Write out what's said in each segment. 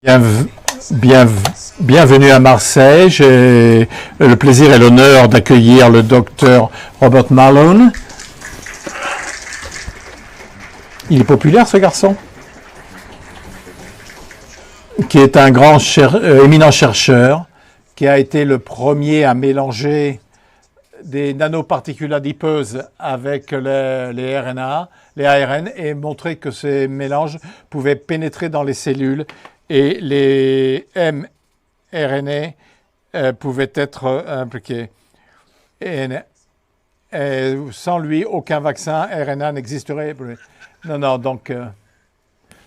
Bien- bien- Bienvenue à Marseille. J'ai le plaisir et l'honneur d'accueillir le docteur Robert Malone. Il est populaire, ce garçon, qui est un éminent chercheur, qui a été le premier à mélanger des nanoparticules adipeuses avec les RNA, les ARN, et montrer que ces mélanges pouvaient pénétrer dans les cellules et les mRNA pouvaient être impliqués. Et sans lui, aucun vaccin RNA n'existerait. Non, non, donc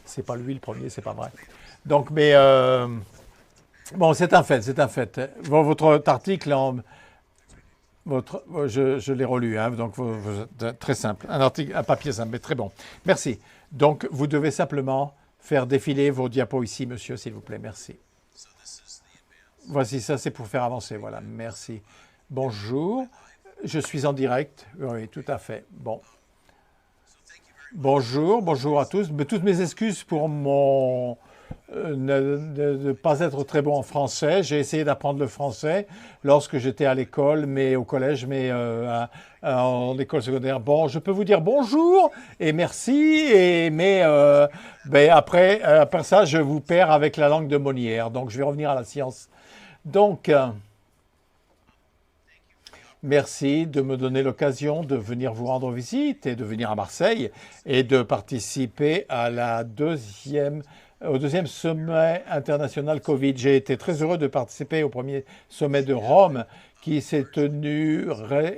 c'est pas lui le premier, c'est pas vrai. Donc, mais bon, c'est un fait, c'est un fait. Votre article, je l'ai relu, hein, donc très simple, un article, un papier simple, mais très bon. Merci. Donc, vous devez simplement faire défiler vos diapos ici, monsieur, s'il vous plaît. Merci. Voici ça, c'est pour faire avancer. Voilà, merci. Bonjour, je suis en direct. Oui, tout à fait. Bon. Bonjour, bonjour à tous. Mais toutes mes excuses pour mon ne pas être très bon en français. J'ai essayé d'apprendre le français lorsque j'étais à l'école, mais au collège, mais en école secondaire. Bon, je peux vous dire bonjour et merci, mais après ça, je vous perds avec la langue de Molière. Donc, je vais revenir à la science. Donc, merci de me donner l'occasion de venir vous rendre visite et de venir à Marseille et de participer au deuxième sommet international Covid. J'ai été très heureux de participer au premier sommet de Rome qui s'est tenu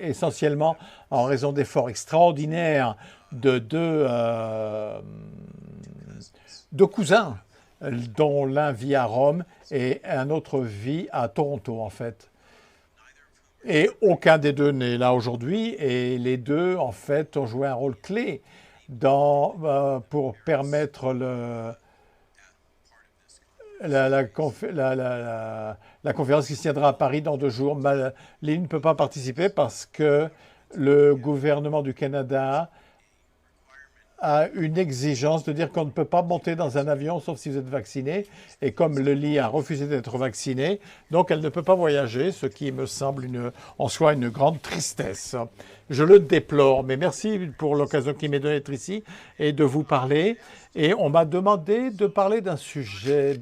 essentiellement en raison d'efforts extraordinaires de deux cousins, dont l'un vit à Rome et un autre vit à Toronto en fait. Et aucun des deux n'est là aujourd'hui. Et les deux, en fait, ont joué un rôle clé pour permettre la conférence qui se tiendra à Paris dans 2 jours. Lily ne peut pas participer parce que le gouvernement du Canada a une exigence de dire qu'on ne peut pas monter dans un avion sauf si vous êtes vacciné. Et comme Lily a refusé d'être vaccinée, donc elle ne peut pas voyager, ce qui me semble en soi une grande tristesse. Je le déplore, mais merci pour l'occasion qui m'est donnée d'être ici et de vous parler. Et on m'a demandé de parler d'un sujet.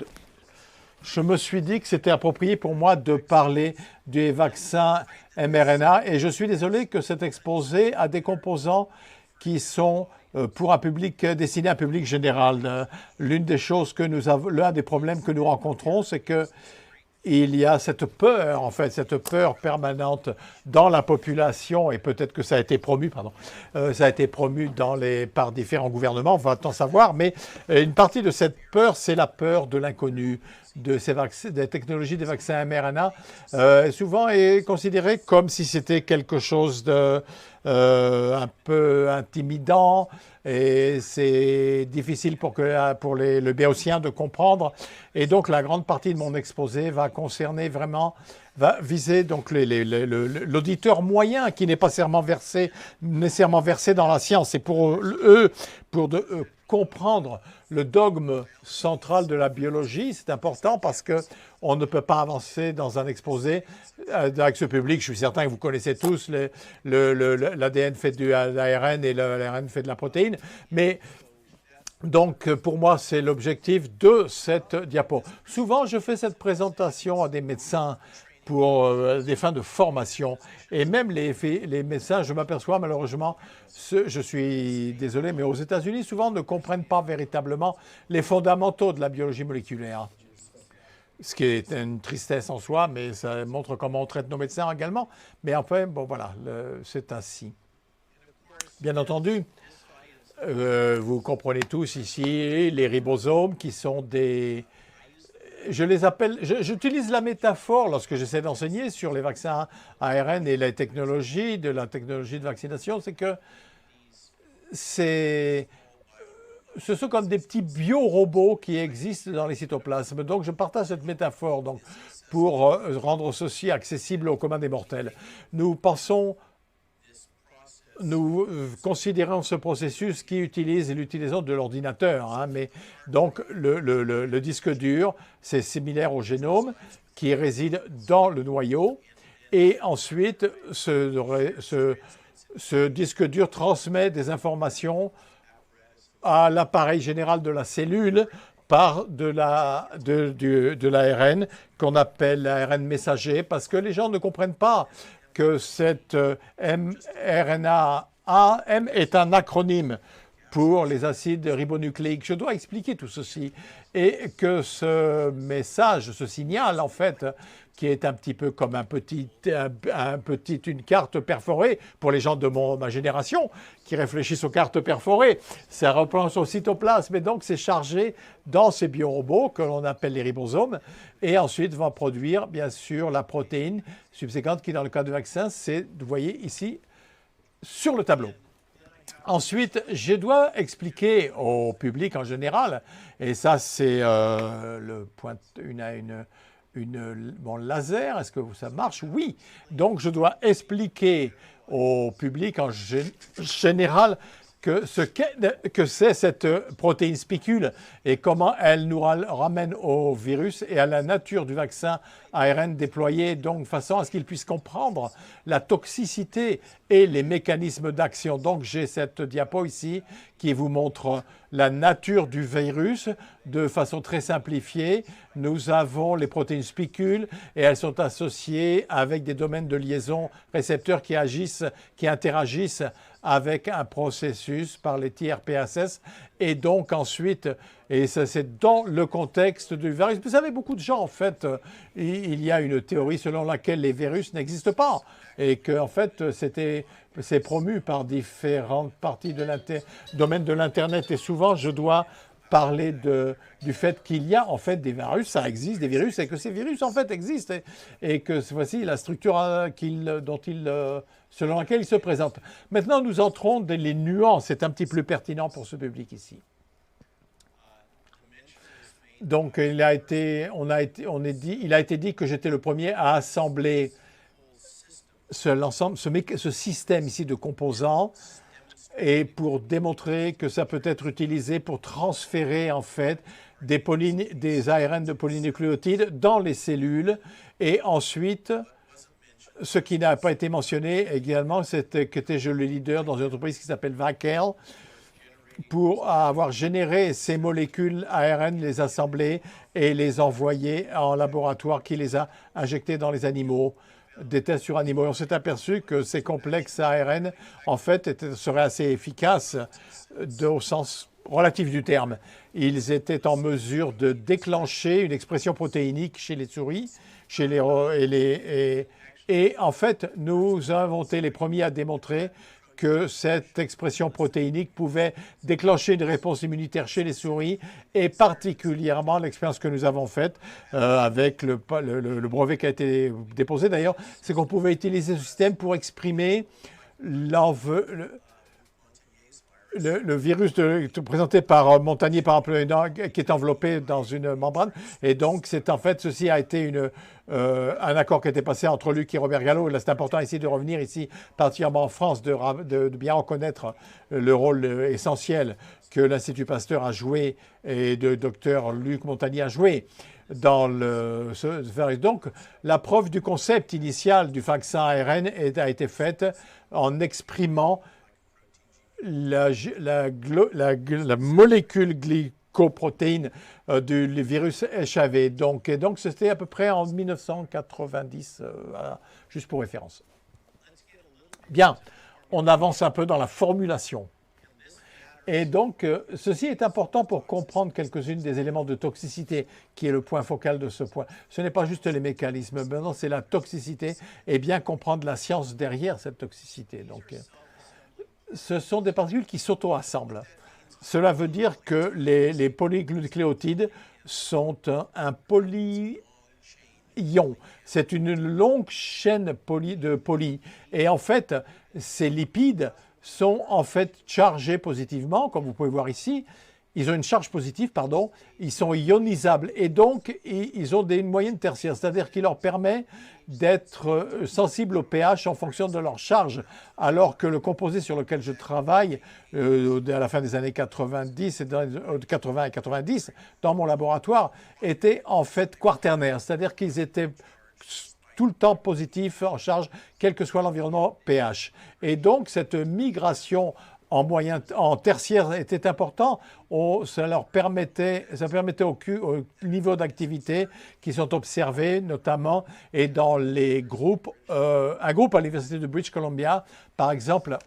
Je me suis dit que c'était approprié pour moi de parler des vaccins mRNA et je suis désolé que cet exposé a des composants qui sont pour un public destiné à un public général. L'une des choses l'un des problèmes que nous rencontrons, c'est que il y a cette peur, en fait, cette peur permanente dans la population, et peut-être que ça a été promu, ça a été promu par différents gouvernements, on va t'en savoir, mais une partie de cette peur, c'est la peur de l'inconnu, des technologies des vaccins mRNA, souvent est considéré comme si c'était quelque chose de un peu intimidant, et c'est difficile pour le béotien de comprendre. Et donc la grande partie de mon exposé va viser donc l'auditeur moyen qui n'est pas nécessairement versé dans la science. Et pour eux, comprendre le dogme central de la biologie, c'est important parce que on ne peut pas avancer dans un exposé avec ce public. Je suis certain que vous connaissez tous l'ADN fait de l'ARN et l'ARN fait de la protéine, mais donc, pour moi, c'est l'objectif de cette diapo. Souvent, je fais cette présentation à des médecins pour des fins de formation. Et même les médecins, je m'aperçois malheureusement, je suis désolé, mais aux États-Unis, souvent ne comprennent pas véritablement les fondamentaux de la biologie moléculaire. Ce qui est une tristesse en soi, mais ça montre comment on traite nos médecins également. Mais enfin, bon voilà, c'est ainsi. Bien entendu, vous comprenez tous ici les ribosomes qui sont je les appelle, j'utilise la métaphore lorsque j'essaie d'enseigner sur les vaccins ARN et la technologie de vaccination, c'est que ce sont comme des petits biorobots qui existent dans les cytoplasmes. Donc je partage cette métaphore pour rendre ceci accessible au commun des mortels. Nous pensons nous considérons ce processus qui utilise l'utilisation de l'ordinateur. Hein, mais donc, le disque dur, c'est similaire au génome qui réside dans le noyau. Et ensuite, ce disque dur transmet des informations à l'appareil général de la cellule par de l'ARN qu'on appelle l'ARN messager, parce que les gens ne comprennent pas que cette mRNA AM est un acronyme pour les acides ribonucléiques. Je dois expliquer tout ceci et que ce message, ce signal en fait, qui est un petit peu comme une carte perforée pour les gens de ma génération qui réfléchissent aux cartes perforées. Ça représente au cytoplasme et donc c'est chargé dans ces biorobots que l'on appelle les ribosomes et ensuite va produire bien sûr la protéine subséquente qui dans le cas de vaccin, c'est, vous voyez ici, sur le tableau. Ensuite, je dois expliquer au public en général, et ça c'est le point, mon laser, est-ce que ça marche? Oui. Donc je dois expliquer au public en général que c'est cette protéine spicule et comment elle nous ramène au virus et à la nature du vaccin ARN déployé, donc de façon à ce qu'ils puissent comprendre la toxicité et les mécanismes d'action. Donc j'ai cette diapo ici qui vous montre la nature du virus de façon très simplifiée. Nous avons les protéines spicules et elles sont associées avec des domaines de liaison récepteurs qui interagissent avec un processus par les TRPSS et donc ensuite, et ça c'est dans le contexte du virus. Vous savez, beaucoup de gens en fait, il y a une théorie selon laquelle les virus n'existent pas et que en fait c'est promu par différentes parties de domaine de l'internet et souvent je dois parler du fait qu'il y a en fait des virus, ça existe des virus et que ces virus en fait existent et que voici la structure selon laquelle ils se présentent. Maintenant nous entrons dans les nuances, c'est un petit peu plus pertinent pour ce public ici. Donc il a été dit que j'étais le premier à assembler ce système ici de composants et pour démontrer que ça peut être utilisé pour transférer en fait des ARN de polynucléotides dans les cellules et ensuite ce qui n'a pas été mentionné également c'était que j'étais le leader dans une entreprise qui s'appelle Vackel pour avoir généré ces molécules ARN, les assembler et les envoyer en laboratoire qui les a injectées dans les animaux. Des tests sur animaux. On s'est aperçu que ces complexes ARN, en fait, seraient assez efficaces au sens relatif du terme. Ils étaient en mesure de déclencher une expression protéinique chez les souris, et en fait, nous avons été les premiers à démontrer que cette expression protéinique pouvait déclencher une réponse immunitaire chez les souris et particulièrement l'expérience que nous avons faite avec le brevet qui a été déposé d'ailleurs, c'est qu'on pouvait utiliser ce système pour exprimer le virus présenté par Montagnier par exemple, qui est enveloppé dans une membrane. Et donc, ceci a été un accord qui a été passé entre Luc et Robert Gallo. Là, c'est important ici de revenir ici, particulièrement en France, de bien reconnaître le rôle essentiel que l'Institut Pasteur a joué et de Dr Luc Montagnier a joué dans ce virus. Donc, la preuve du concept initial du vaccin ARN a été faite en exprimant la molécule glycoprotéine du virus HIV. Donc c'était à peu près en 1990, juste pour référence. Bien, on avance un peu dans la formulation. Et donc, ceci est important pour comprendre quelques-unes des éléments de toxicité, qui est le point focal de ce point. Ce n'est pas juste les mécanismes, maintenant c'est la toxicité et bien comprendre la science derrière cette toxicité. Donc, ce sont des particules qui s'auto-assemblent. Cela veut dire que les polynucléotides sont un polyion. C'est une longue chaîne de poly. Et en fait, ces lipides sont en fait chargés positivement, comme vous pouvez voir ici, ils ont une charge positive, pardon, ils sont ionisables et donc ils ont une moyenne tertiaire, c'est-à-dire qu'il leur permet d'être sensibles au pH en fonction de leur charge, alors que le composé sur lequel je travaille à la fin des années 90 et 80 et 90 dans mon laboratoire était en fait quaternaire, c'est-à-dire qu'ils étaient tout le temps positifs en charge, quel que soit l'environnement pH. Et donc cette migration en tertiaire était important, ça permettait au niveau d'activité qui sont observés notamment et dans les groupes, un groupe à l'Université de British Columbia, par exemple,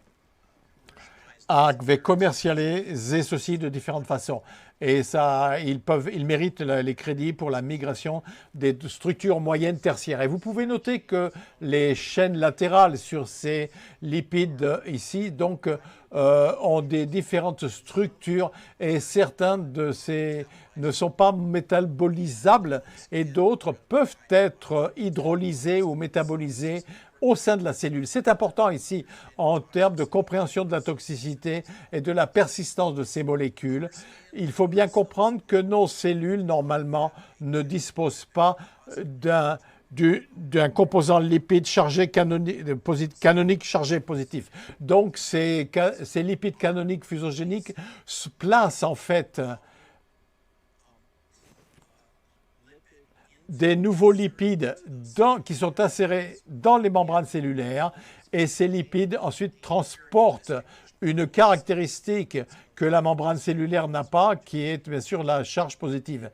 avait commercialisé ceci de différentes façons. Et ça, ils méritent les crédits pour la migration des structures moyennes tertiaires. Et vous pouvez noter que les chaînes latérales sur ces lipides ici, donc, ont des différentes structures et certains de ces ne sont pas métabolisables et d'autres peuvent être hydrolysés ou métabolisés au sein de la cellule. C'est important ici en termes de compréhension de la toxicité et de la persistance de ces molécules. Il faut bien comprendre que nos cellules, normalement, ne disposent pas d'un composant lipide chargé canonique chargé positif. Donc, ces lipides canoniques fusogéniques se placent en fait des nouveaux lipides qui sont insérés dans les membranes cellulaires et ces lipides ensuite transportent une caractéristique que la membrane cellulaire n'a pas, qui est bien sûr la charge positive.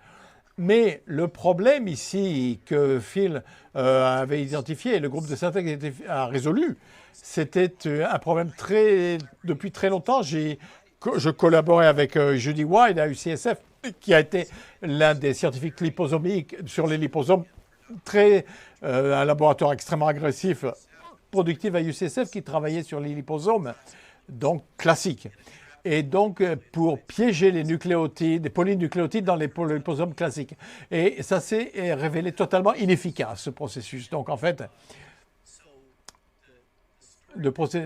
Mais le problème ici que Phil avait identifié et le groupe de Syntex a résolu, c'était un problème depuis très longtemps. Je collaborais avec Judy White à UCSF, qui a été l'un des scientifiques liposomiques sur les liposomes, un laboratoire extrêmement agressif, productif à UCSF, qui travaillait sur les liposomes, donc classiques. Et donc, pour piéger les nucléotides, les polynucléotides dans les liposomes classiques. Et ça s'est révélé totalement inefficace, ce processus. Donc, en fait,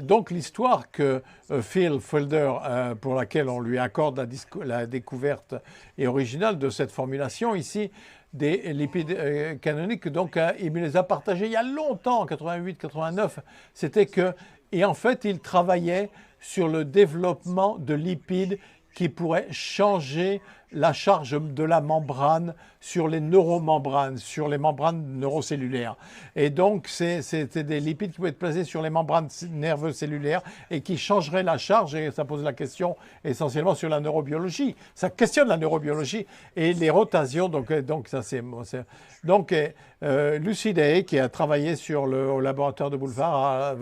donc l'histoire que Phil Felder, pour laquelle on lui accorde la découverte et originale de cette formulation ici, des lipides canoniques, donc il me les a partagés il y a longtemps, en 88-89, c'était que, et en fait, il travaillait sur le développement de lipides qui pourraient changer la charge de la membrane sur les neuromembranes, sur les membranes neurocellulaires. Et donc, c'était des lipides qui pouvaient être placés sur les membranes nerveuses cellulaires et qui changeraient la charge. Et ça pose la question essentiellement sur la neurobiologie. Ça questionne la neurobiologie et les rotations. Donc ça, c'est... Donc, Lucy Day, qui a travaillé au laboratoire de Boulevard,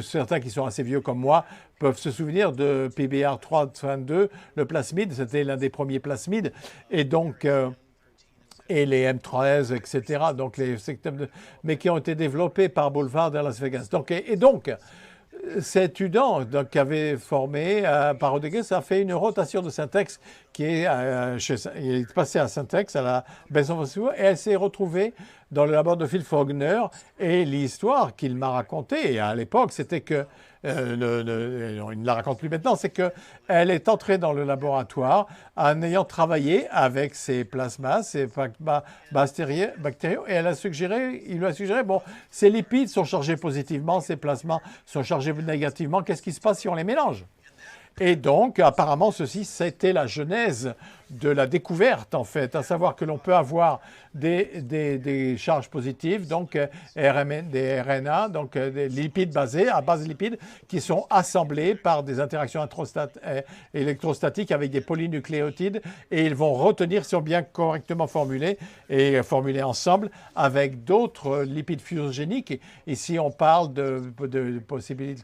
certains qui sont assez vieux comme moi peuvent se souvenir de PBR322, le plasmide, c'était l'un des premiers plasmides, et donc et les M13, etc., donc les mais qui ont été développés par Boulevard de Las Vegas. Donc, donc, cet UDAN qui avait formé par Rodriguez a fait une rotation de Syntex qui est, il est passé à Syntex, à la Benson et elle s'est retrouvée dans le labo de Phil Fogner. Et l'histoire qu'il m'a racontée à l'époque, c'était que, il ne la raconte plus maintenant, c'est qu'elle est entrée dans le laboratoire en ayant travaillé avec ces plasmas, ces bactériaux, et il lui a suggéré, bon, ces lipides sont chargés positivement, ces plasmas sont chargés négativement, qu'est-ce qui se passe si on les mélange? Et donc, apparemment, c'était la genèse de la découverte, en fait, à savoir que l'on peut avoir des charges positives, donc des RNA, donc des lipides basés, à base de lipides, qui sont assemblés par des interactions électrostatiques avec des polynucléotides, et ils vont retenir, si on bien correctement formulés, et formulés ensemble avec d'autres lipides fusogéniques. Ici, on parle de possibilités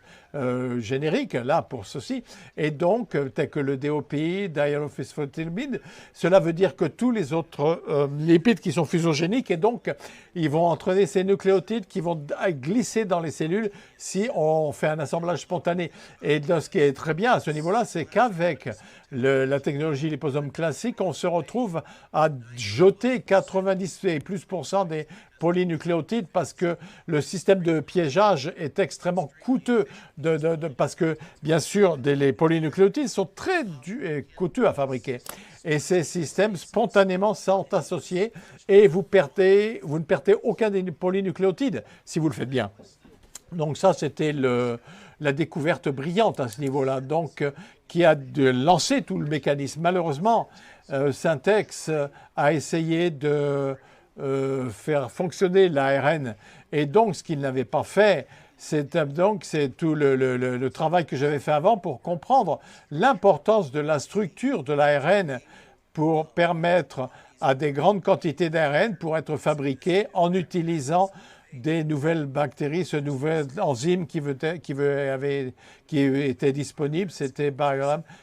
génériques, là, pour ceci. Et donc, tel que le DOP, dialophosphotilamide, cela veut dire que tous les autres lipides qui sont fusogéniques, et donc, ils vont entraîner ces nucléotides qui vont glisser dans les cellules si on fait un assemblage spontané. Et ce qui est très bien à ce niveau-là, c'est qu'avec la technologie liposome classique, on se retrouve à jeter 90 et plus % des polynucléotides parce que le système de piégeage est extrêmement coûteux parce que, bien sûr, les polynucléotides sont très coûteux à fabriquer. Et ces systèmes, spontanément, sont associés et vous ne perdez aucun des polynucléotides si vous le faites bien. Donc ça, c'était la découverte brillante à ce niveau-là, donc qui a lancé tout le mécanisme. Malheureusement, Syntex a essayé de faire fonctionner l'ARN, et donc ce qu'il n'avait pas fait, c'est tout le travail que j'avais fait avant pour comprendre l'importance de la structure de l'ARN pour permettre à des grandes quantités d'ARN pour être fabriquées en utilisant des nouvelles bactéries, ce nouvel enzyme qui était disponible, c'était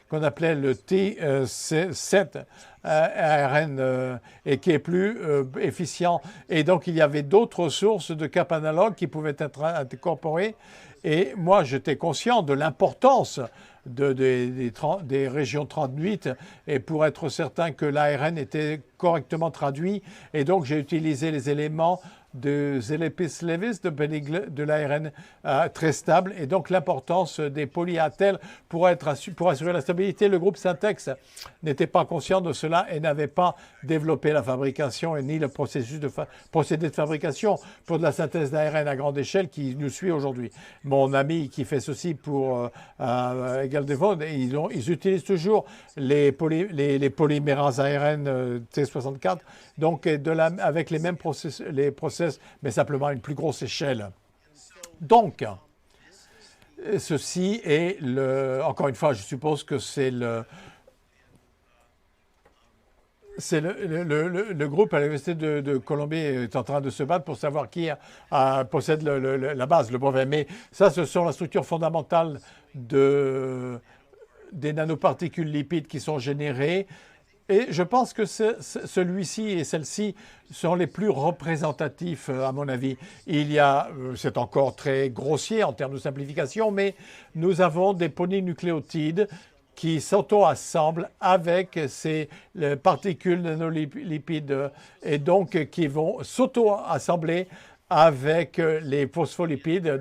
qu'on appelait le T7 ARN et qui est plus efficient. Et donc, il y avait d'autres sources de cap analogues qui pouvaient être incorporées. Et moi, j'étais conscient de l'importance des régions 38 et pour être certain que l'ARN était correctement traduit. Et donc, j'ai utilisé les éléments de Zelepis levis, de l'ARN très stable, et donc l'importance des polyatels pour assurer la stabilité. Le groupe Syntex n'était pas conscient de cela et n'avait pas développé la fabrication et ni le procédé de fabrication pour de la synthèse d'ARN à grande échelle qui nous suit aujourd'hui. Mon ami qui fait ceci pour Egeldevon, ils utilisent toujours les polymérases ARN T64, donc avec les mêmes process, mais simplement à une plus grosse échelle. Donc, ceci est encore une fois, je suppose que c'est le groupe à l'Université de Colombie est en train de se battre pour savoir qui possède la base, le brevet. Mais ça, ce sont la structure fondamentale des nanoparticules lipides qui sont générées. Et je pense que celui-ci et celle-ci sont les plus représentatifs, à mon avis. C'est encore très grossier en termes de simplification, mais nous avons des polynucléotides qui s'auto-assemblent avec ces particules nanolipides et donc qui vont s'auto-assembler avec les phospholipides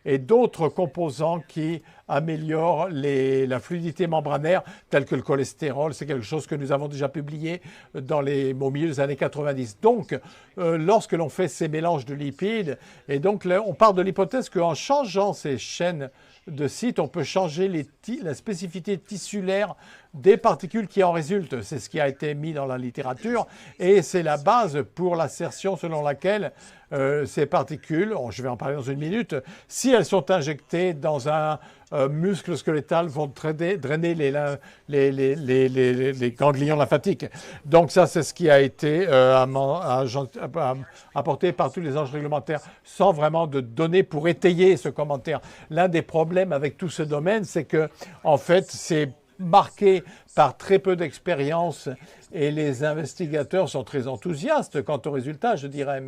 et d'autres composants qui améliorent la fluidité membranaire, tels que le cholestérol. C'est quelque chose que nous avons déjà publié au milieu des années 90. Donc, lorsque l'on fait ces mélanges de lipides, et donc là, on part de l'hypothèse qu'en changeant ces chaînes de sites, on peut changer la spécificité tissulaire des particules qui en résultent. C'est ce qui a été mis dans la littérature et c'est la base pour l'assertion selon laquelle ces particules, je vais en parler dans une minute, si elles sont injectées dans un muscle squelettal, vont drainer les ganglions lymphatiques. Donc ça, c'est ce qui a été apporté par tous les anges réglementaires sans vraiment de données pour étayer ce commentaire. L'un des problèmes avec tout ce domaine, c'est que en fait, c'est marqué par très peu d'expérience et les investigateurs sont très enthousiastes quant aux résultats, je dirais.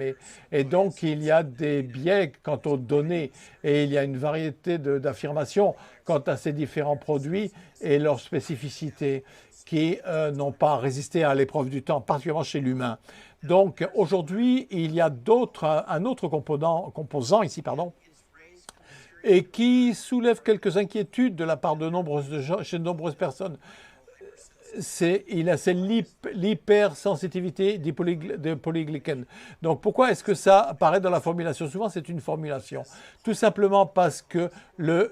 Et donc, il y a des biais quant aux données et il y a une variété d'affirmations quant à ces différents produits et leurs spécificités qui n'ont pas résisté à l'épreuve du temps, particulièrement chez l'humain. Donc, aujourd'hui, il y a un autre composant ici, et qui soulève quelques inquiétudes de la part chez de nombreuses personnes. C'est l'hypersensitivité des polyglycènes. Donc pourquoi est-ce que ça apparaît dans la formulation? Souvent c'est une formulation. Tout simplement parce que le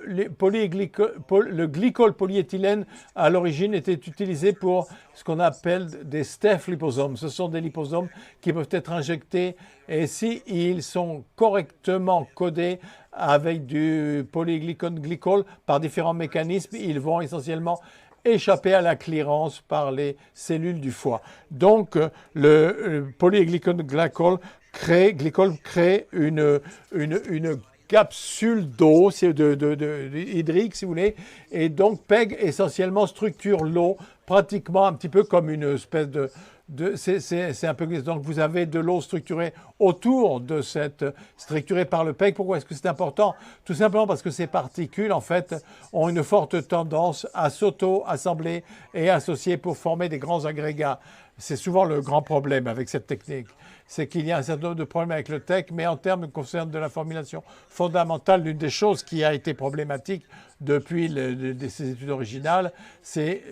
glycol polyéthylène à l'origine était utilisé pour ce qu'on appelle des staph liposomes. Ce sont des liposomes qui peuvent être injectés et s'ils sont correctement codés avec du polyglycol par différents mécanismes, ils vont essentiellement échapper à la clearance par les cellules du foie. Donc, le polyglycol crée une capsule d'eau hydrique, si vous voulez, et donc PEG essentiellement structure l'eau pratiquement un petit peu comme une espèce c'est un peu donc vous avez de l'eau structurée autour de structurée par le PEG. Pourquoi est-ce que c'est important? Tout simplement parce que ces particules en fait ont une forte tendance à s'auto-assembler et associer pour former des grands agrégats. C'est souvent le grand problème avec cette technique. c'est qu'il y a un certain nombre de problèmes avec le texte, mais en termes concernant de la formulation fondamentale, l'une des choses qui a été problématique depuis ces études originales, c'est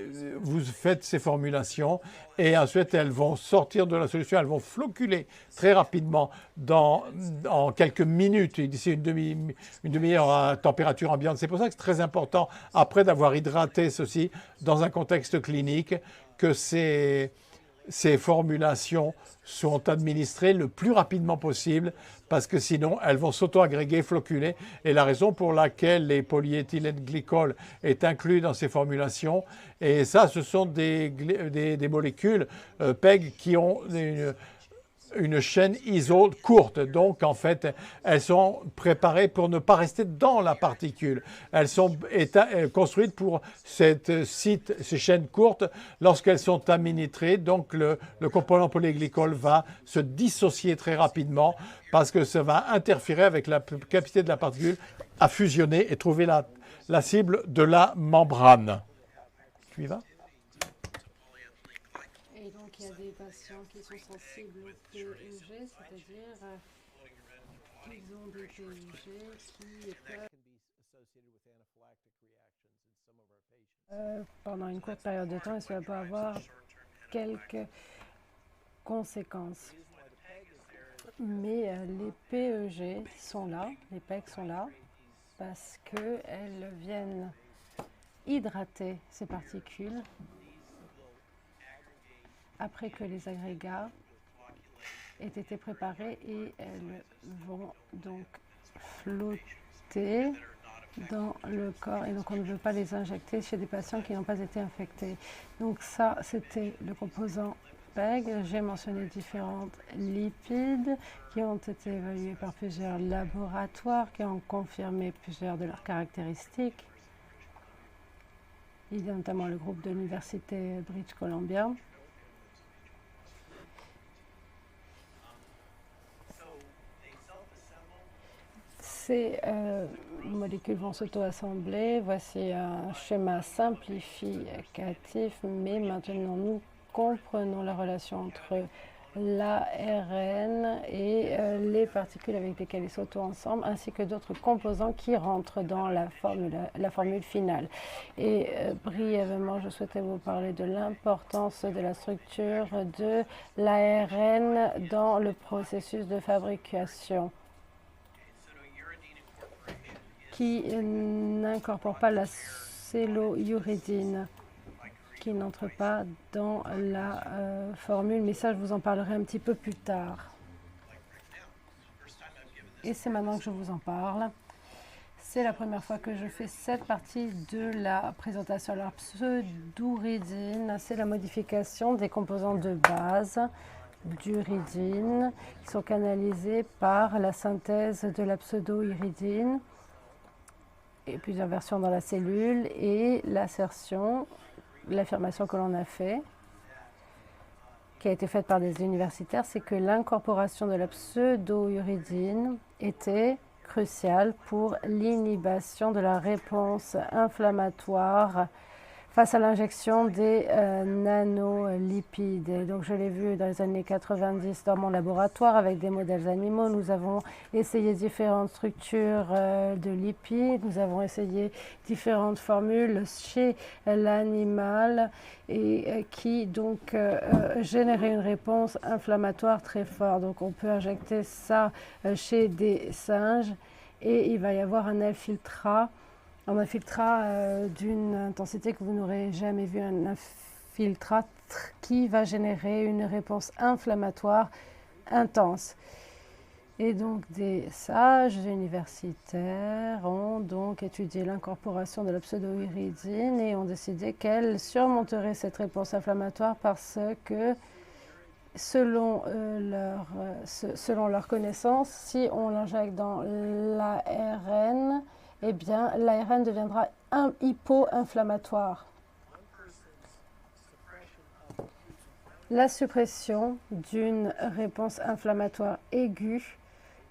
vous faites ces formulations et ensuite elles vont sortir de la solution, elles vont floculer très rapidement en quelques minutes, d'ici une demi-heure à température ambiante. C'est pour ça que c'est très important, après d'avoir hydraté ceci dans un contexte clinique, que ces formulations sont administrées le plus rapidement possible parce que sinon elles vont s'auto-agréger, floculer. Et la raison pour laquelle les polyéthylène glycol est inclus dans ces formulations, et ça ce sont des molécules PEG qui ont une chaîne ISO courte. Donc, en fait, elles sont préparées pour ne pas rester dans la particule. Elles sont construites pour ces chaînes courtes lorsqu'elles sont aminnitrées. Donc, le composant polyglycol va se dissocier très rapidement parce que ça va interférer avec la capacité de la particule à fusionner et trouver la cible de la membrane. Tu y vas? Et donc, il y a des patients qui sont sensibles au PEG, c'est-à-dire qu'ils ont des PEG qui peuvent, pendant une courte période de temps, et cela peut avoir quelques conséquences. Mais les PEG sont là, les PEG sont là, parce qu'elles viennent hydrater ces particules après que les agrégats aient été préparés et elles vont donc flotter dans le corps et donc on ne veut pas les injecter chez des patients qui n'ont pas été infectés. Donc ça, c'était le composant PEG. J'ai mentionné différents lipides qui ont été évalués par plusieurs laboratoires qui ont confirmé plusieurs de leurs caractéristiques. Il y a notamment le groupe de l'université British Columbia. Ces molécules vont s'auto-assembler. Voici un schéma simplificatif, mais maintenant nous comprenons la relation entre l'ARN et les particules avec lesquelles ils s'auto-ensemble, ainsi que d'autres composants qui rentrent dans la formule finale. Et brièvement, je souhaitais vous parler de l'importance de la structure de l'ARN dans le processus de fabrication, qui n'incorpore pas la cellulojuridine, qui n'entre pas dans la formule, mais ça je vous en parlerai un petit peu plus tard. Et c'est maintenant que je vous en parle. C'est la première fois que je fais cette partie de la présentation. Alors, pseudouridine, c'est la modification des composants de base d'uridine qui sont canalisés par la synthèse de la pseudoiridine et plusieurs versions dans la cellule, et l'affirmation que l'on a fait, qui a été faite par des universitaires, c'est que l'incorporation de la pseudoiridine était cruciale pour l'inhibition de la réponse inflammatoire face à l'injection des nanolipides. Et donc je l'ai vu dans les années 90 dans mon laboratoire avec des modèles animaux. Nous avons essayé différentes structures de lipides, nous avons essayé différentes formules chez l'animal et qui donc généraient une réponse inflammatoire très forte. Donc on peut injecter ça chez des singes et il va y avoir un infiltrat d'une intensité que vous n'aurez jamais vu, un infiltrat qui va générer une réponse inflammatoire intense. Et donc des sages universitaires ont donc étudié l'incorporation de la pseudoiridine et ont décidé qu'elle surmonterait cette réponse inflammatoire parce que selon leur connaissance, si on l'injecte dans l'ARN, eh bien, l'ARN deviendra hypo-inflammatoire. La suppression d'une réponse inflammatoire aiguë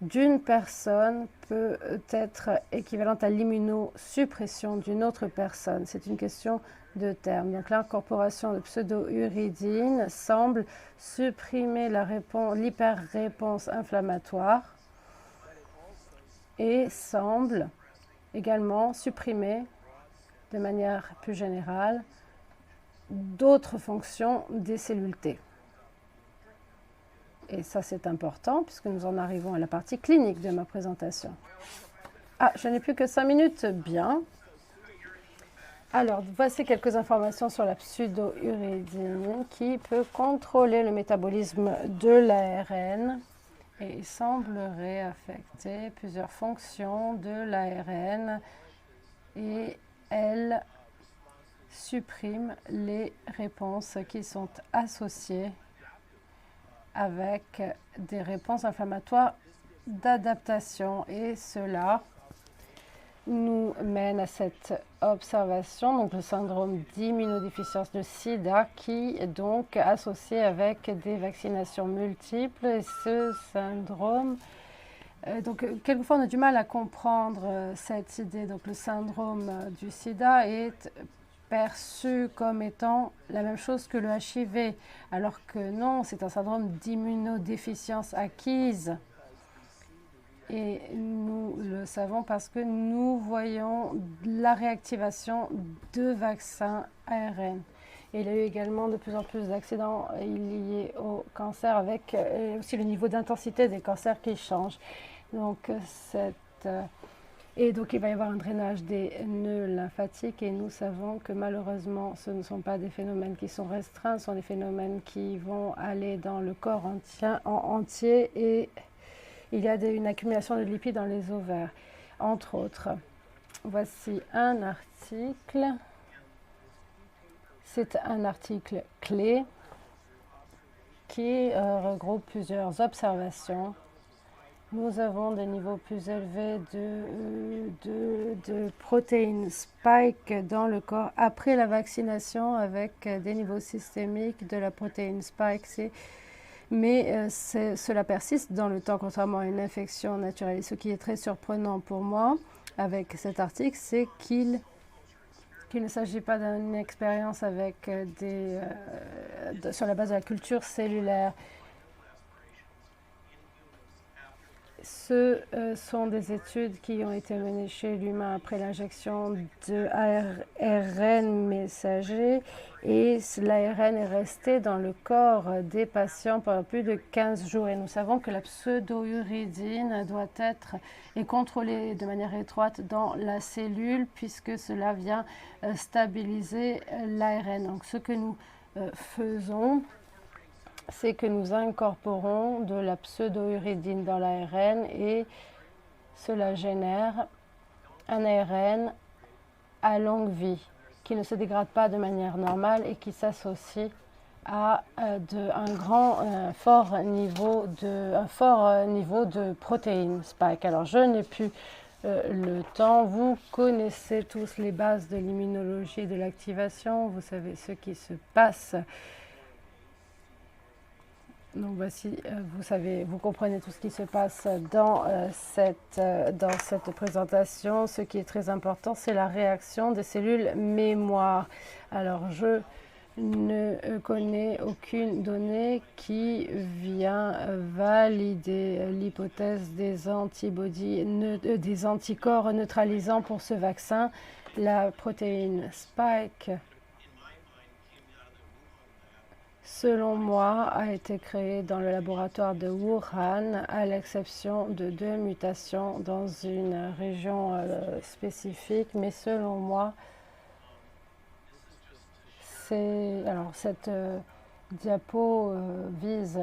d'une personne peut être équivalente à l'immunosuppression d'une autre personne. C'est une question de termes. Donc l'incorporation de pseudo-uridine semble supprimer l'hyper-réponse inflammatoire et semble également supprimer de manière plus générale d'autres fonctions des cellules T. Et ça, c'est important puisque nous en arrivons à la partie clinique de ma présentation. Ah, je n'ai plus que 5 minutes. Bien. Alors, voici quelques informations sur la pseudo-uridine qui peut contrôler le métabolisme de l'ARN et il semblerait affecter plusieurs fonctions de l'ARN et elle supprime les réponses qui sont associées avec des réponses inflammatoires d'adaptation. Et cela nous mène à cette observation, donc le syndrome d'immunodéficience de SIDA, qui est donc associé avec des vaccinations multiples. Et ce syndrome, donc quelquefois on a du mal à comprendre cette idée. Donc le syndrome du SIDA est perçu comme étant la même chose que le HIV, alors que non, c'est un syndrome d'immunodéficience acquise. Et nous le savons parce que nous voyons la réactivation de vaccins ARN. Et il y a eu également de plus en plus d'accidents liés au cancer avec aussi le niveau d'intensité des cancers qui change. Donc et donc, il va y avoir un drainage des nœuds lymphatiques et nous savons que malheureusement, ce ne sont pas des phénomènes qui sont restreints, ce sont des phénomènes qui vont aller dans le corps entier et il y a une accumulation de lipides dans les ovaires, entre autres. Voici un article. C'est un article clé qui regroupe plusieurs observations. Nous avons des niveaux plus élevés de protéines spike dans le corps après la vaccination avec des niveaux systémiques de la protéine spike. Mais cela persiste dans le temps, contrairement à une infection naturelle. Et ce qui est très surprenant pour moi avec cet article, c'est qu'il ne s'agit pas d'une expérience avec sur la base de la culture cellulaire. Ce sont des études qui ont été menées chez l'humain après l'injection de ARN messager et l'ARN est resté dans le corps des patients pendant plus de 15 jours. Et nous savons que la pseudo-uridine doit être contrôlée de manière étroite dans la cellule puisque cela vient stabiliser l'ARN. Donc ce que nous faisons, c'est que nous incorporons de la pseudo-uridine dans l'ARN et cela génère un ARN à longue vie qui ne se dégrade pas de manière normale et qui s'associe à un fort niveau de protéines spike. Alors je n'ai plus le temps. Vous connaissez tous les bases de l'immunologie et de l'activation. Vous savez ce qui se passe. Donc voici, vous comprenez tout ce qui se passe dans cette présentation. Ce qui est très important, c'est la réaction des cellules mémoire. Alors, je ne connais aucune donnée qui vient valider l'hypothèse des des anticorps neutralisants pour ce vaccin. La protéine Spike, selon moi, a été créée dans le laboratoire de Wuhan, à l'exception de 2 mutations dans une région spécifique. Mais selon moi, cette diapo vise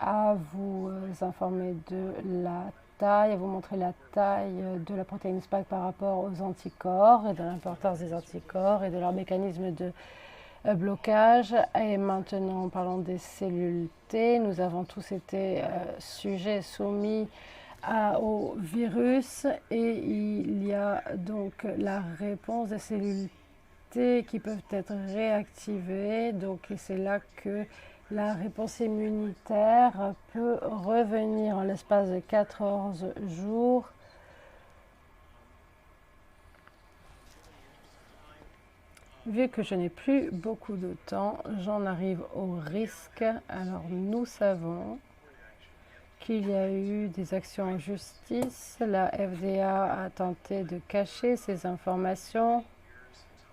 à vous informer de la taille, à vous montrer la taille de la protéine Spike par rapport aux anticorps et de l'importance des anticorps et de leur mécanisme de blocage. Et maintenant, parlons des cellules T. Nous avons tous été soumis au virus et il y a donc la réponse des cellules T qui peuvent être réactivées. Donc c'est là que La réponse immunitaire peut revenir en l'espace de 14 jours. Vu que je n'ai plus beaucoup de temps, j'en arrive au risque. Alors nous savons qu'il y a eu des actions en justice. La FDA a tenté de cacher ces informations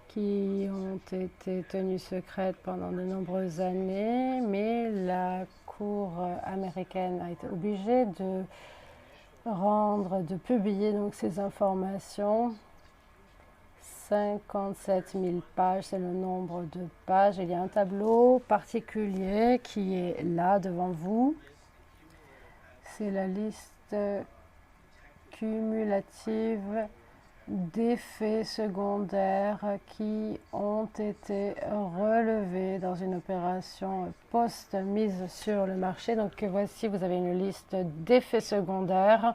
qui ont été tenues secrètes pendant de nombreuses années, mais la Cour américaine a été obligée de publier donc ces informations. 57 000 pages, c'est le nombre de pages. Il y a un tableau particulier qui est là devant vous. C'est la liste cumulative d'effets secondaires qui ont été relevés dans une opération post-mise sur le marché. Donc voici, vous avez une liste d'effets secondaires.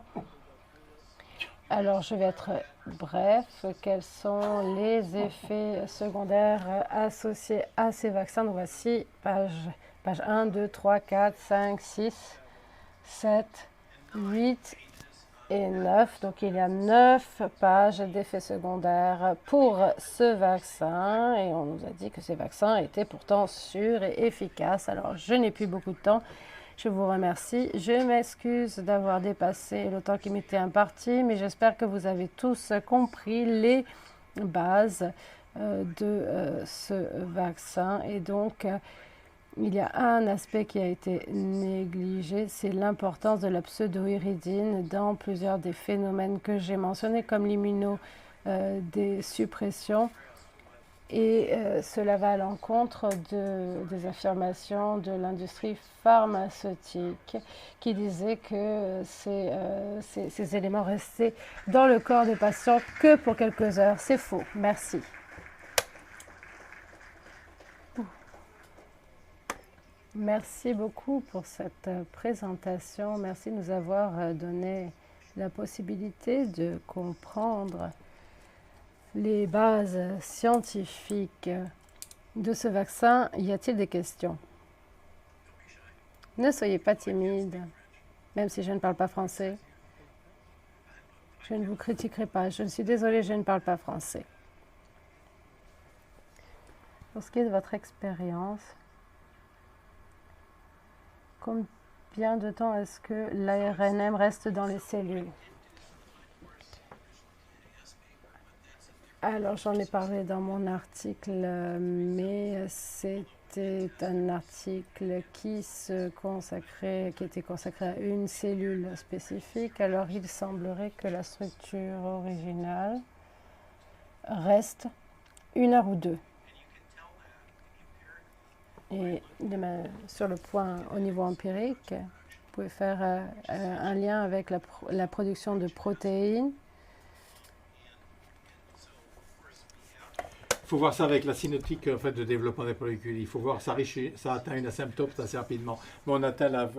Alors je vais être bref. Quels sont les effets secondaires associés à ces vaccins? Donc voici page 1, 2, 3, 4, 5, 6, 7, 8 et 9. Donc il y a 9 pages d'effets secondaires pour ce vaccin et on nous a dit que ces vaccins étaient pourtant sûrs et efficaces. Alors je n'ai plus beaucoup de temps. Je vous remercie. Je m'excuse d'avoir dépassé le temps qui m'était imparti, mais j'espère que vous avez tous compris les bases de ce vaccin. Et donc, il y a un aspect qui a été négligé, c'est l'importance de la pseudoïridine dans plusieurs des phénomènes que j'ai mentionnés, comme l'immunodésuppression. Et cela va à l'encontre des affirmations de l'industrie pharmaceutique qui disait que ces éléments restaient dans le corps des patients que pour quelques heures. C'est faux. Merci. Merci beaucoup pour cette présentation. Merci de nous avoir donné la possibilité de comprendre les bases scientifiques de ce vaccin. Y a-t-il des questions? Ne soyez pas timide, même si je ne parle pas français. Je ne vous critiquerai pas. Je suis désolée, je ne parle pas français. Pour ce qui est de votre expérience, combien de temps est-ce que l'ARNM reste dans les cellules? Alors, j'en ai parlé dans mon article, mais c'était un article qui était consacré à une cellule spécifique. Alors, il semblerait que la structure originale reste 1 heure ou 2. Et sur le point au niveau empirique, vous pouvez faire un lien avec la production de protéines. Il faut voir ça avec la cinétique en fait, de développement des molécules. Il faut voir ça atteint une asymptote assez rapidement. Mais on atteint la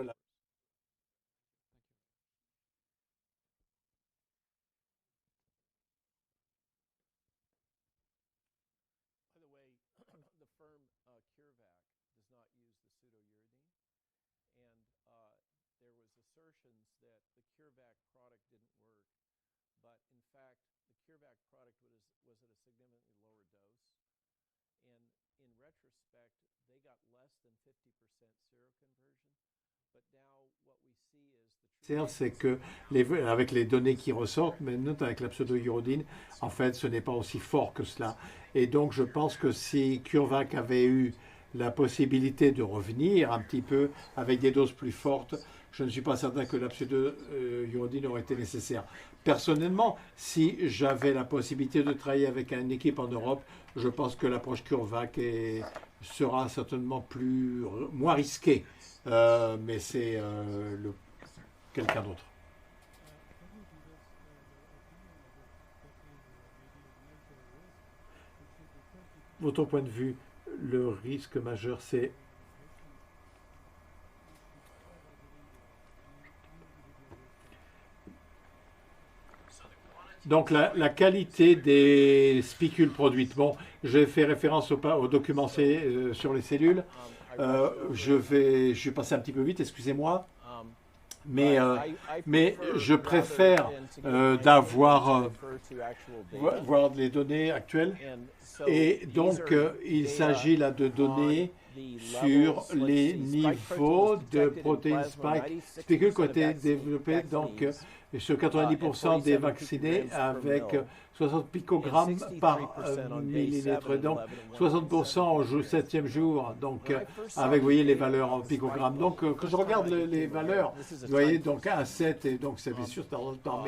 c'est que avec les données qui ressortent, mais notamment avec la pseudo-uridine, en fait, ce n'est pas aussi fort que cela. Et donc, je pense que si CureVac avait eu la possibilité de revenir un petit peu avec des doses plus fortes, je ne suis pas certain que la pseudo-uridine aurait été nécessaire. Personnellement, si j'avais la possibilité de travailler avec une équipe en Europe, je pense que l'approche CureVac sera certainement moins risquée. Mais c'est quelqu'un d'autre. Votre point de vue, le risque majeur, c'est Donc la qualité des spicules produites. Bon, j'ai fait référence au document sur les cellules. Je vais passer un petit peu vite, excusez-moi. Mais je préfère voir les données actuelles. Et donc, il s'agit là de données sur les niveaux de protéines spike spicules qui ont été développés donc, sur 90% des vaccinés avec 60 picogrammes par millilitre. Donc 60% au 7e jour, donc avec, vous voyez, les valeurs en picogrammes. Donc quand je regarde les valeurs, vous voyez, donc 1 à 7, et donc c'est bien sûr dans le temps,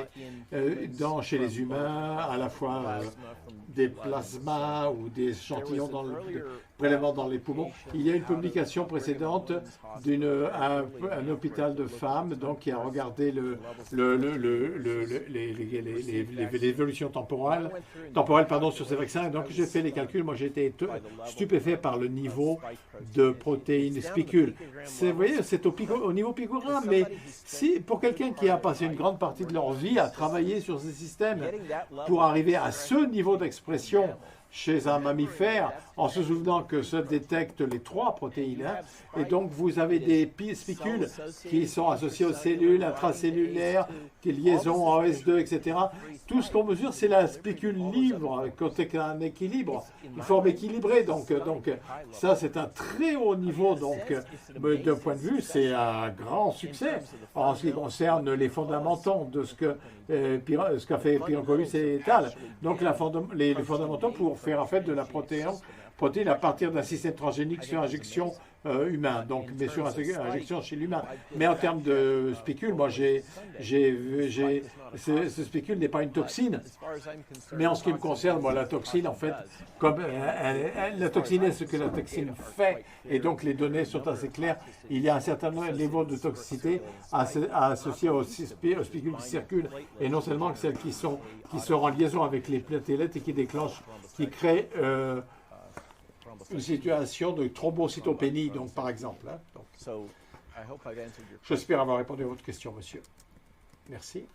mais chez les humains, à la fois des plasmas ou des échantillons dans le prélèvement dans les poumons. Il y a une publication précédente un hôpital de femmes donc, qui a regardé l'évolution temporelle sur ces vaccins. Donc j'ai fait les calculs. Moi j'ai été stupéfait par le niveau de protéines spicules. Vous voyez, c'est au niveau picogramme, mais si pour quelqu'un qui a passé une grande partie de leur vie à travailler sur ces systèmes pour arriver à ce niveau d'expression chez un mammifère, en se souvenant que se détectent les 3 protéines. Et donc, vous avez des spicules qui sont associées aux cellules intracellulaires, des liaisons en OS2, etc. Tout ce qu'on mesure, c'est la spicule libre, côté un équilibre, une forme équilibrée. Donc ça, c'est un très haut niveau. Donc, d'un point de vue, c'est un grand succès en ce qui concerne les fondamentaux de ce qu'a fait Pirancolis et al. Donc, les fondamentaux pour faire en fait de la protéine à partir d'un système transgénique sur injection humain, donc mais sur injection chez l'humain. Mais en termes de spicule, moi ce spicule n'est pas une toxine, mais en ce qui me concerne, moi la toxine en fait, comme la toxine est ce que la toxine fait, et donc les données sont assez claires. Il y a un certain niveau de toxicité associé aux spicules qui circulent, et non seulement celles qui sont en liaison avec les platelets et qui créent une situation de thrombocytopénie, donc par exemple. Donc, j'espère avoir répondu à votre question, monsieur. Merci.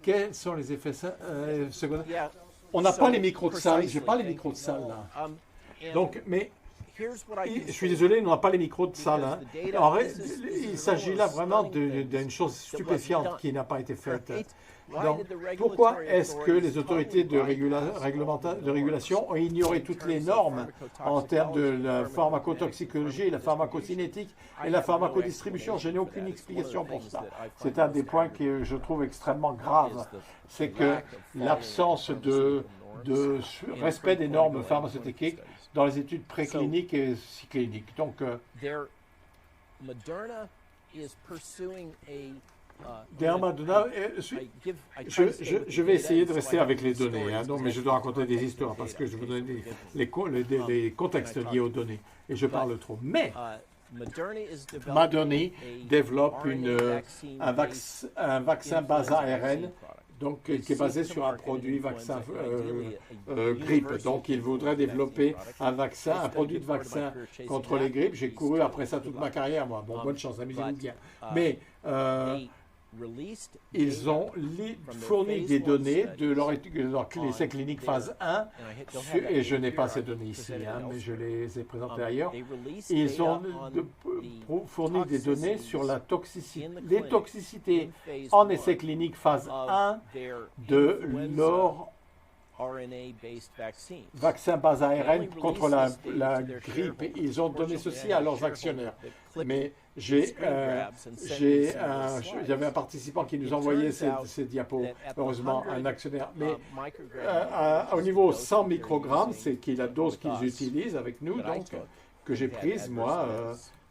Quels sont les effets secondaires? On n'a pas les micros de salle. Je n'ai pas les micros de salle là. Donc, mais je suis désolé, on n'a pas les micros de salle. Il s'agit là vraiment d'une chose stupéfiante qui n'a pas été faite. Donc, pourquoi est-ce que les autorités de régulation ont ignoré toutes les normes en termes de la pharmacotoxicologie, la pharmacocinétique et la pharmacodistribution? Je n'ai aucune explication pour ça. C'est un des points que je trouve extrêmement grave. C'est que l'absence de respect des normes pharmaceutiques dans les études précliniques et cliniques. Donc, je vais essayer de rester avec les données, mais je dois raconter des histoires parce que je vous donne les contextes liés aux données et je parle trop. Mais Moderna développe un vaccin base ARN donc, qui est basé sur un produit vaccin grippe. Donc, il voudrait développer un produit de vaccin contre les grippes. J'ai couru après ça toute ma carrière, moi. Bon, bonne chance, amusez-vous bien. Mais ils ont fourni des données de leur essai clinique phase 1, et je n'ai pas ces données ici, mais je les ai présentées ailleurs. Ils ont fourni des données sur les toxicités en essai clinique phase 1 de leur vaccin base ARN contre la grippe. Ils ont donné ceci à leurs actionnaires. Mais j'avais un participant qui nous envoyait ces diapos, heureusement un actionnaire. Mais au niveau 100 microgrammes, c'est la dose qu'ils utilisent avec nous, donc que j'ai prise, moi,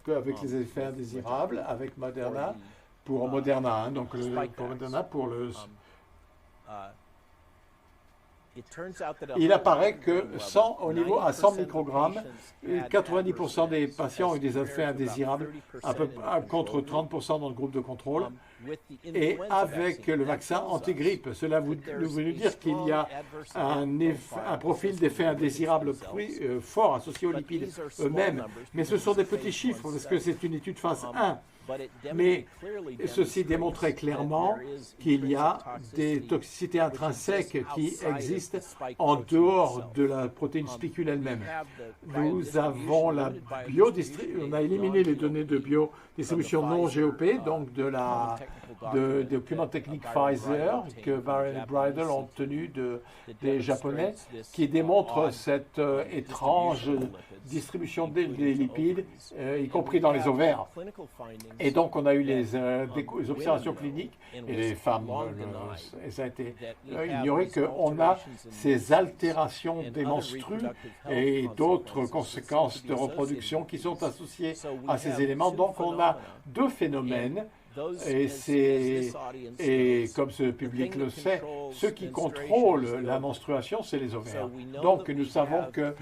avec les effets indésirables, avec Moderna, pour Moderna, pour le... Il apparaît que à 100 microgrammes, 90% des patients ont eu des effets indésirables, contre 30% dans le groupe de contrôle. Et avec le vaccin anti-grippe, cela veut dire qu'il y a un profil d'effet indésirable fort associé aux lipides eux-mêmes. Mais ce sont des petits chiffres parce que c'est une étude phase 1. Mais ceci démontrait clairement qu'il y a des toxicités intrinsèques qui existent en dehors de la protéine spicule elle-même. Nous avons on a éliminé les données de biodistribution non GOP, donc des documents techniques Pfizer que Varian et Bridle ont obtenus des Japonais, qui démontrent cette étrange distribution des lipides, y compris dans les ovaires. Et donc, on a eu des observations cliniques, et les femmes, et ça a été ignoré, qu'on a ces altérations des menstrues et d'autres conséquences de reproduction qui sont associées à ces éléments. Donc, on a deux phénomènes. Et comme ce public le sait, ceux qui contrôlent la menstruation, c'est les ovaires. Donc nous savons que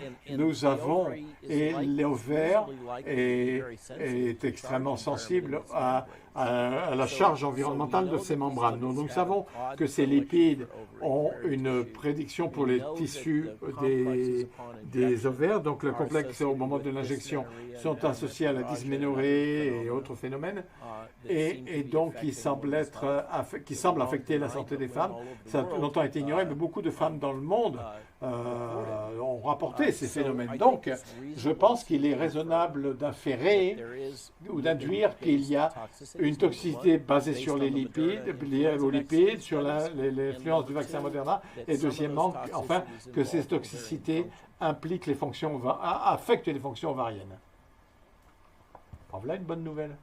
et l'ovaire est extrêmement sensible à la charge environnementale de ces membranes. Donc nous savons que ces lipides ont une prédiction pour les tissus des ovaires. Donc le complexe au moment de l'injection sont associés à la dysménorrhée et autres phénomènes. Et donc qui semble affecter la santé des femmes. Ça a longtemps été ignoré, mais beaucoup de femmes dans le monde ont rapporté ces phénomènes. Donc, je pense qu'il est raisonnable d'inférer ou d'induire qu'il y a une toxicité basée sur les lipides, liée aux lipides, sur l'influence du vaccin Moderna, et deuxièmement, enfin, que ces toxicités affectent les fonctions ovariennes. Voilà une bonne nouvelle.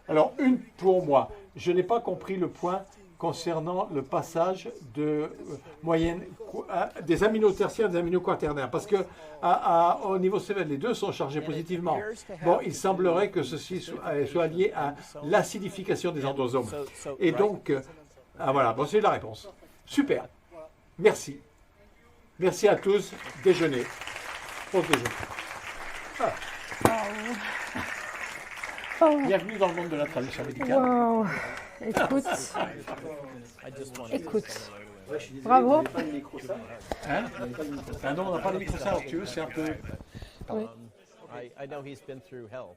Alors, une pour moi. Je n'ai pas compris le point concernant le passage de des aminotertiaires des aminoquaternaires, parce que au niveau cellulaire, les deux sont chargés positivement. Bon, il semblerait que ceci soit lié à l'acidification des endosomes. Et donc, voilà, bon, c'est la réponse. Super. Merci. Merci à tous. Déjeuner. Pause déjeuner. Bienvenue dans le monde de la traduction médicale. Wow. Écoute. Bravo. Hein? Ah non, on n'a pas de micro ça, alors tu veux, c'est un peu... Oui. I know he's been through hell.